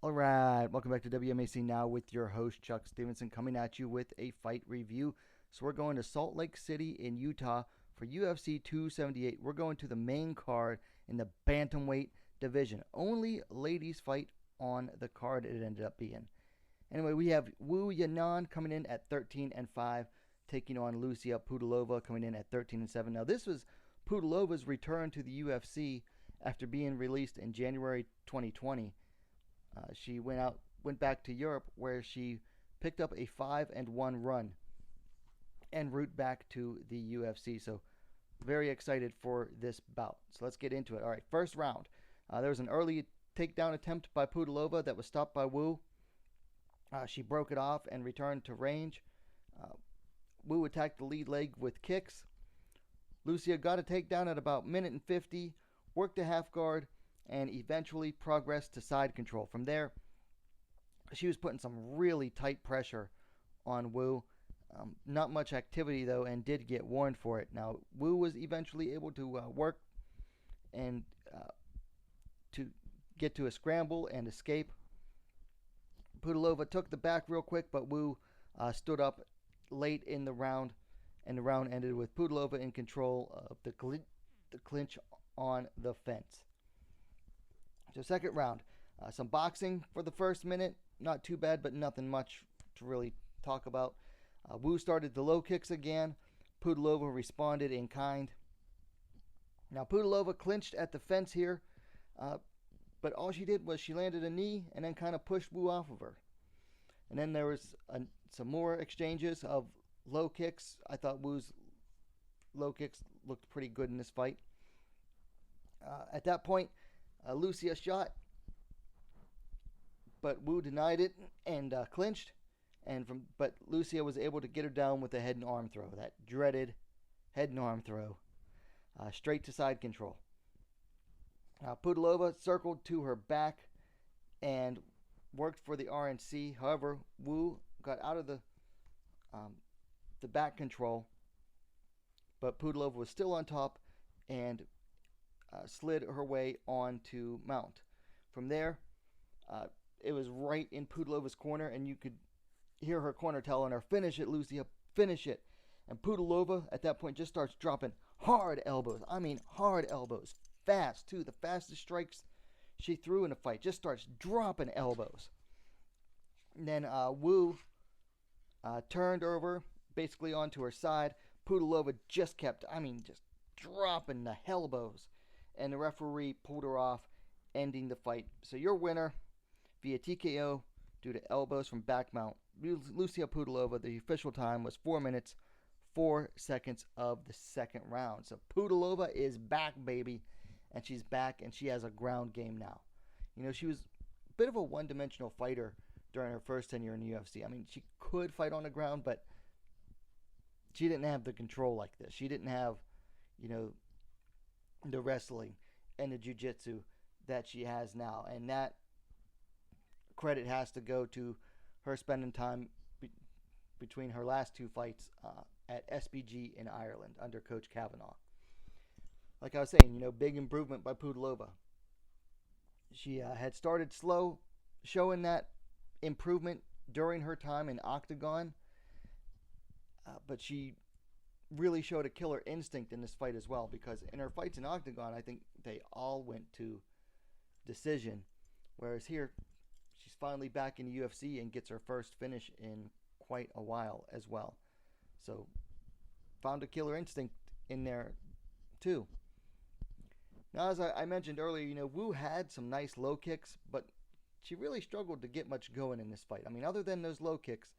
All right, welcome back to WMAC Now with your host Chuck Stevenson coming at you with a fight review. So we're going to Salt Lake City in Utah for UFC 278. We're going to the main card in the bantamweight division. Only ladies fight on the card it ended up being. Anyway, we have Yanan coming in at 13-5, taking on Lucie Pudilova coming in at 13-7. Now this was Pudilova's return to the UFC after being released in January 2020. She went back to Europe, where she picked up a 5-1 run en route back to the UFC. So, very excited for this bout. So let's get into it. All right, first round. There was an early takedown attempt by Pudilova that was stopped by Wu. She broke it off and returned to range. Uh, Wu attacked the lead leg with kicks. Lucia got a takedown at about minute and 50, worked a half guard, and eventually progressed to side control. From there, she was putting some really tight pressure on Wu. Not much activity, though, and did get warned for it. Now, Wu was eventually able to work and to get to a scramble and escape. Pudilova took the back real quick, but Wu stood up late in the round, and the round ended with Pudilova in control of the clinch on the fence. So second round, some boxing for the first minute. Not too bad, but nothing much to really talk about. Wu started the low kicks again. Pudilova responded in kind. Now Pudilova clinched at the fence here, but all she did was she landed a knee and then kind of pushed Wu off of her. And then there was some more exchanges of low kicks. I thought Wu's low kicks looked pretty good in this fight. At that point, Lucia shot, but Wu denied it and clinched. But Lucia was able to get her down with a head and arm throw, that dreaded head and arm throw, straight to side control. Pudilova circled to her back and worked for the RNC. However, Wu got out of the back control, but Pudilova was still on top and slid her way onto mount. From there, it was right in Pudilova's corner, and you could hear her corner telling her, "Finish it, Lucia, finish it." And Pudilova at that point just starts dropping hard elbows. I mean, hard elbows. Fast, too. The fastest strikes she threw in a fight. Just starts dropping elbows. And then Wu turned over, basically onto her side. Pudilova just kept, just dropping the elbows. And the referee pulled her off, ending the fight. So your winner via TKO due to elbows from back mount, Lucie Pudilova. The official time was 4 minutes, 4 seconds of the second round. So Pudilova is back, baby. And she's back, and she has a ground game now. You know, she was a bit of a one-dimensional fighter during her first tenure in the UFC. I mean, she could fight on the ground, but she didn't have the control like this. She didn't have, the wrestling and the jiu-jitsu that she has now. And that credit has to go to her spending time between her last two fights at SBG in Ireland under Coach Kavanagh. Like I was saying, big improvement by Pudilova. She had started slow, showing that improvement during her time in Octagon, but she really showed a killer instinct in this fight as well, because in her fights in Octagon, I think they all went to decision, whereas here, she's finally back in the UFC and gets her first finish in quite a while as well. So, found a killer instinct in there too. Now, as I mentioned earlier, Wu had some nice low kicks, but she really struggled to get much going in this fight. I mean, other than those low kicks,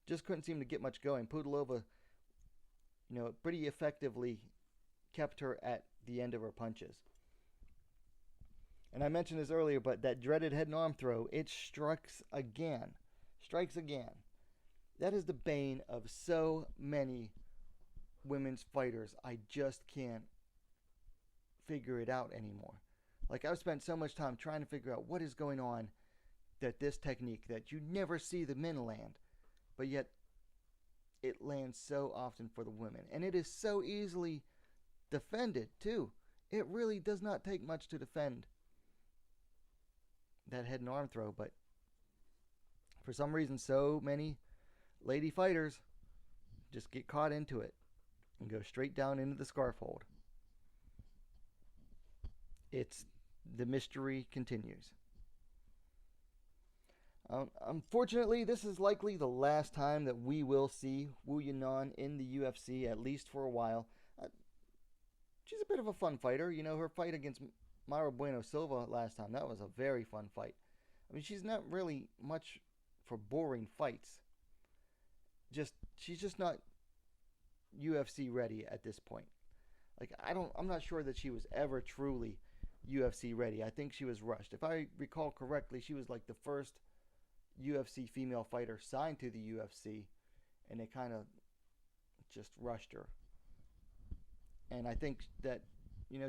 just couldn't seem to get much going. Pudilova, pretty effectively kept her at the end of her punches. And I mentioned this earlier, but that dreaded head and arm throw, it strikes again. Strikes again. That is the bane of so many women's fighters. I just can't figure it out anymore. Like, I've spent so much time trying to figure out what is going on, that this technique that you never see the men land, but yet it lands so often for the women. And it is so easily defended, too. It really does not take much to defend that head and arm throw, but for some reason, so many lady fighters just get caught into it and go straight down into the scarf hold. The mystery continues. Unfortunately, this is likely the last time that we will see Wu Yanan in the UFC, at least for a while. She's a bit of a fun fighter. Her fight against Mayra Bueno Silva last time, that was a very fun fight. I mean, she's not really much for boring fights. She's just not UFC ready at this point. I'm not sure that she was ever truly UFC ready. I think she was rushed. If I recall correctly, she was like the first UFC female fighter signed to the UFC, and they kind of just rushed her. And I think that,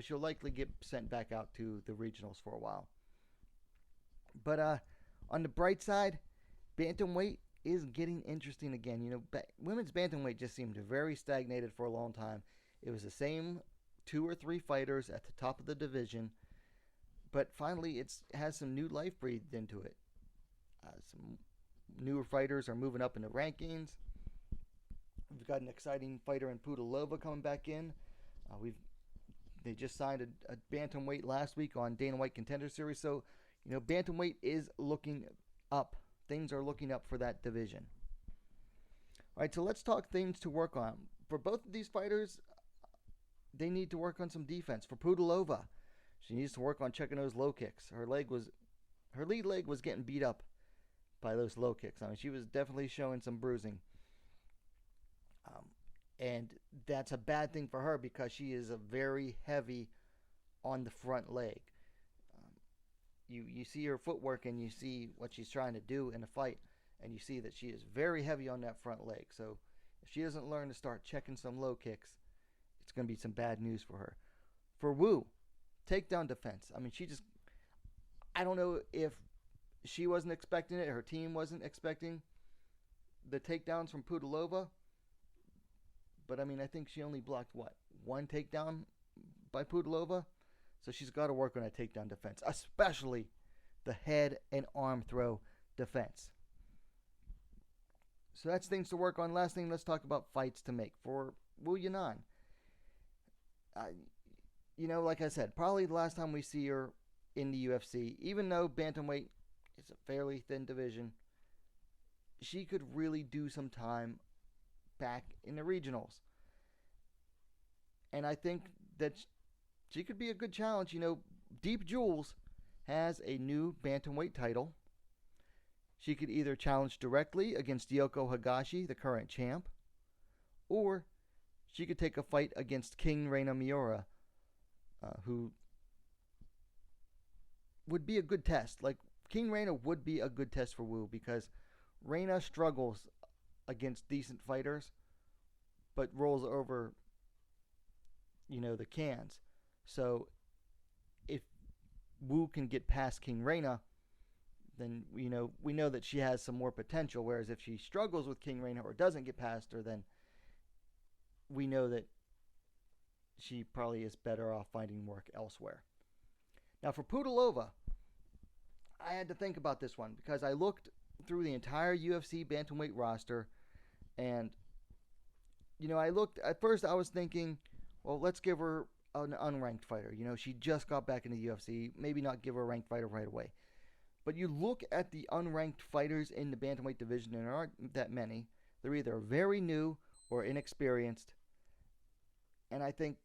she'll likely get sent back out to the regionals for a while. But on the bright side, bantamweight is getting interesting again. Women's bantamweight just seemed very stagnated for a long time. It was the same 2 or 3 fighters at the top of the division, but finally it has some new life breathed into it. Some newer fighters are moving up in the rankings. We've got an exciting fighter in Pudilova coming back in. They just signed a bantamweight last week on Dana White Contender Series, so bantamweight is looking up. Things are looking up for that division. All right, so let's talk things to work on. For both of these fighters, they need to work on some defense. For Pudilova, she needs to work on checking those low kicks. Her lead leg was getting beat up by those low kicks. I mean, she was definitely showing some bruising. And that's a bad thing for her because she is a very heavy on the front leg. You see her footwork and you see what she's trying to do in a fight, and you see that she is very heavy on that front leg. So if she doesn't learn to start checking some low kicks, it's going to be some bad news for her. For Wu, takedown defense. I mean, I don't know if she wasn't expecting it, her team wasn't expecting the takedowns from Pudilova, but I mean, I think she only blocked, 1 takedown by Pudilova? So she's got to work on a takedown defense, especially the head and arm throw defense. So that's things to work on. Last thing, let's talk about fights to make. For Wu Yanan, like I said, probably the last time we see her in the UFC, even though bantamweight is a fairly thin division, she could really do some time back in the regionals. And I think that she could be a good challenge. Deep Jules has a new bantamweight title. She could either challenge directly against Yoko Higashi, the current champ, or she could take a fight against King Reina Miura, who would be a good test. King Reina would be a good test for Wu because Reina struggles against decent fighters, but rolls over, the cans. So if Wu can get past King Reina, then we know that she has some more potential. Whereas if she struggles with King Reina or doesn't get past her, then we know that she probably is better off finding work elsewhere. Now for Pudilova, I had to think about this one because I looked through the entire UFC bantamweight roster, and at first I was thinking, well, let's give her an unranked fighter. She just got back into the UFC. Maybe not give her a ranked fighter right away. But you look at the unranked fighters in the bantamweight division, and there aren't that many. They're either very new or inexperienced. And I think,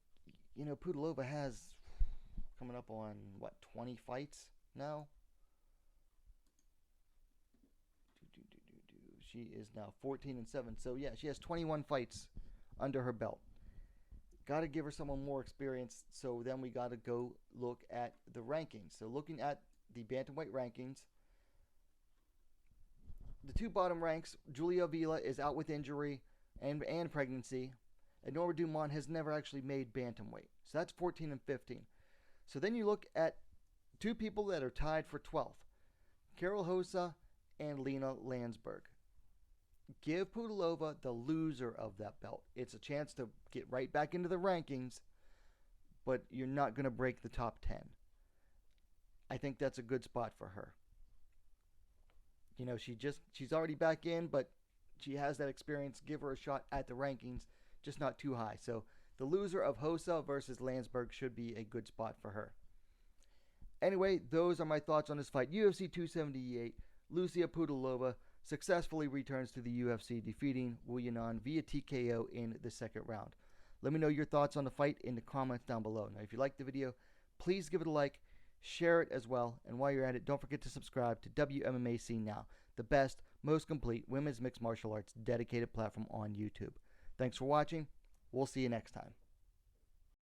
Pudilova has coming up on, 20 fights now? She is now 14-7. So, yeah, she has 21 fights under her belt. Got to give her someone more experience. So then we got to go look at the rankings. So looking at the bantamweight rankings, the 2 bottom ranks, Julia Avila is out with injury and pregnancy, and Norma Dumont has never actually made bantamweight. So that's 14 and 15. So then you look at 2 people that are tied for 12th, Carol Hosa and Lena Landsberg. Give Pudilova the loser of that belt. It's a chance to get right back into the rankings, but you're not going to break the top 10. I think that's a good spot for her. she's already back in, but she has that experience. Give her a shot at the rankings, just not too high. So the loser of Hossa versus Landsberg should be a good spot for her. Anyway, those are my thoughts on this fight. UFC 278, Lucie Pudilova successfully returns to the UFC, defeating Yanan via TKO in the second round. Let me know your thoughts on the fight in the comments down below. Now, if you liked the video, please give it a like, share it as well, and while you're at it, don't forget to subscribe to WMMAC Now, the best, most complete women's mixed martial arts dedicated platform on YouTube. Thanks for watching. We'll see you next time.